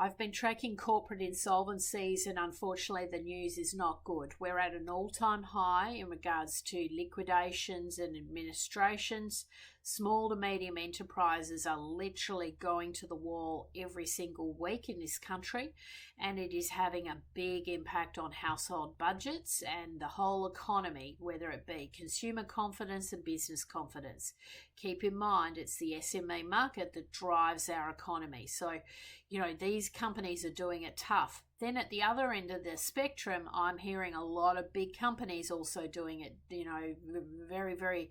I've been tracking corporate insolvencies, and unfortunately, the news is not good. We're at an all time high in regards to liquidations and administrations. Small to medium enterprises are literally going to the wall every single week in this country, and it is having a big impact on household budgets and the whole economy, whether it be consumer confidence and business confidence. Keep in mind, it's the SME market that drives our economy. So, these companies are doing it tough. Then at the other end of the spectrum, I'm hearing a lot of big companies also doing it, very, very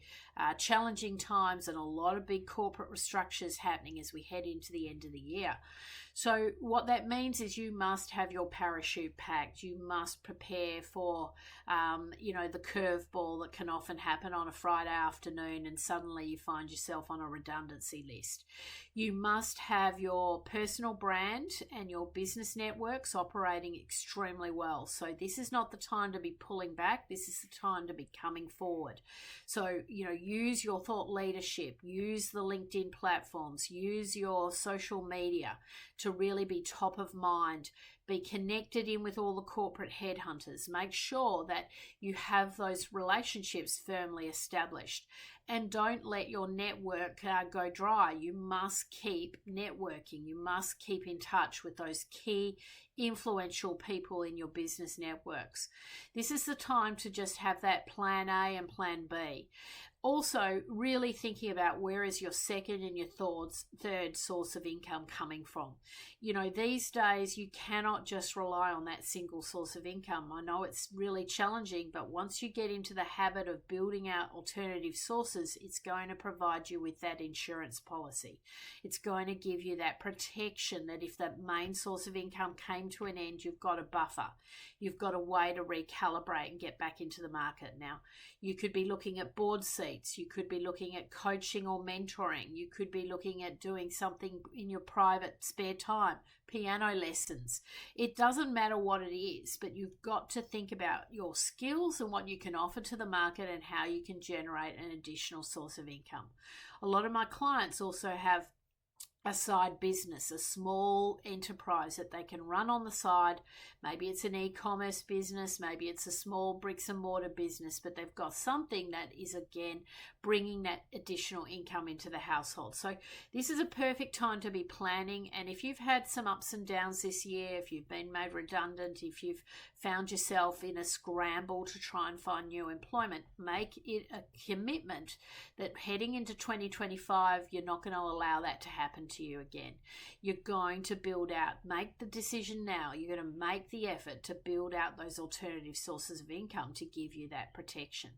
challenging times, and a lot of big corporate restructures happening as we head into the end of the year. So what that means is you must have your parachute packed. You must prepare for, the curveball that can often happen on a Friday afternoon, and suddenly you find yourself on a redundancy list. You must have your personal brand and your business networks operating extremely well. So this is not the time to be pulling back. This is the time to be coming forward. So, use your thought leadership, use the LinkedIn platforms, use your social media to really be top of mind. Be connected in with all the corporate headhunters. Make sure that you have those relationships firmly established, and don't let your network go dry. You must keep networking. You must keep in touch with those key influential people in your business networks. This is the time to just have that plan A and plan B. Also, really thinking about where is your second and your third source of income coming from. These days you cannot just rely on that single source of income. I know it's really challenging, but once you get into the habit of building out alternative sources, it's going to provide you with that insurance policy. It's going to give you that protection that if that main source of income came to an end, you've got a buffer. You've got a way to recalibrate and get back into the market. Now, you could be looking at board seats. You could be looking at coaching or mentoring. You could be looking at doing something in your private spare time, piano lessons. It doesn't matter what it is, but you've got to think about your skills and what you can offer to the market and how you can generate an additional source of income. A lot of my clients also have a side business, a small enterprise that they can run on the side. Maybe it's an e-commerce business, maybe it's a small bricks and mortar business, but they've got something that is, again, bringing that additional income into the household. So this is a perfect time to be planning. And if you've had some ups and downs this year, if you've been made redundant, if you've found yourself in a scramble to try and find new employment, make it a commitment that heading into 2025, you're not going to allow that to happen to you again. You're going to build out, make the decision now. You're going to make the effort to build out those alternative sources of income to give you that protection.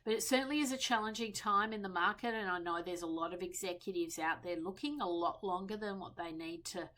But it certainly is a challenging time in the market, and I know there's a lot of executives out there looking a lot longer than what they need to,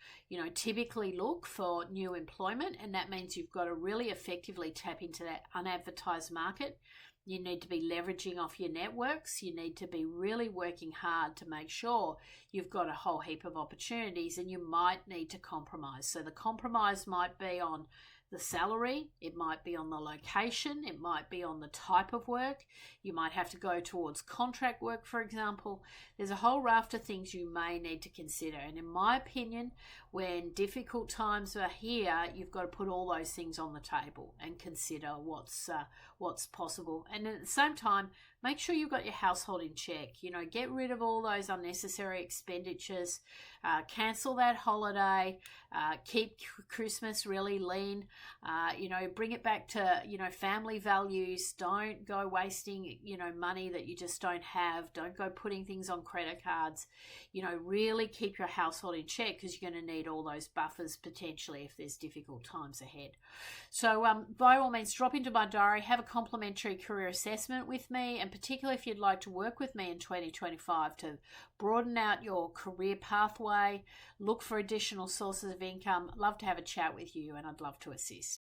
typically look for new employment, and that means you've got to really effectively tap into that unadvertised market. You need to be leveraging off your networks. You need to be really working hard to make sure you've got a whole heap of opportunities, and you might need to compromise. So the compromise might be on the salary, it might be on the location, it might be on the type of work. You might have to go towards contract work, for example. There's a whole raft of things you may need to consider. And in my opinion, when difficult times are here, you've got to put all those things on the table and consider what's possible. And at the same time, make sure you've got your household in check. Get rid of all those unnecessary expenditures, cancel that holiday, keep Christmas really lean, bring it back to, family values. Don't go wasting, money that you just don't have. Don't go putting things on credit cards. Really keep your household in check, because you're going to need all those buffers potentially if there's difficult times ahead. So by all means, drop into my diary, have a complimentary career assessment with me, and particularly if you'd like to work with me in 2025 to broaden out your career pathway, look for additional sources of income. I'd love to have a chat with you, and I'd love to assist.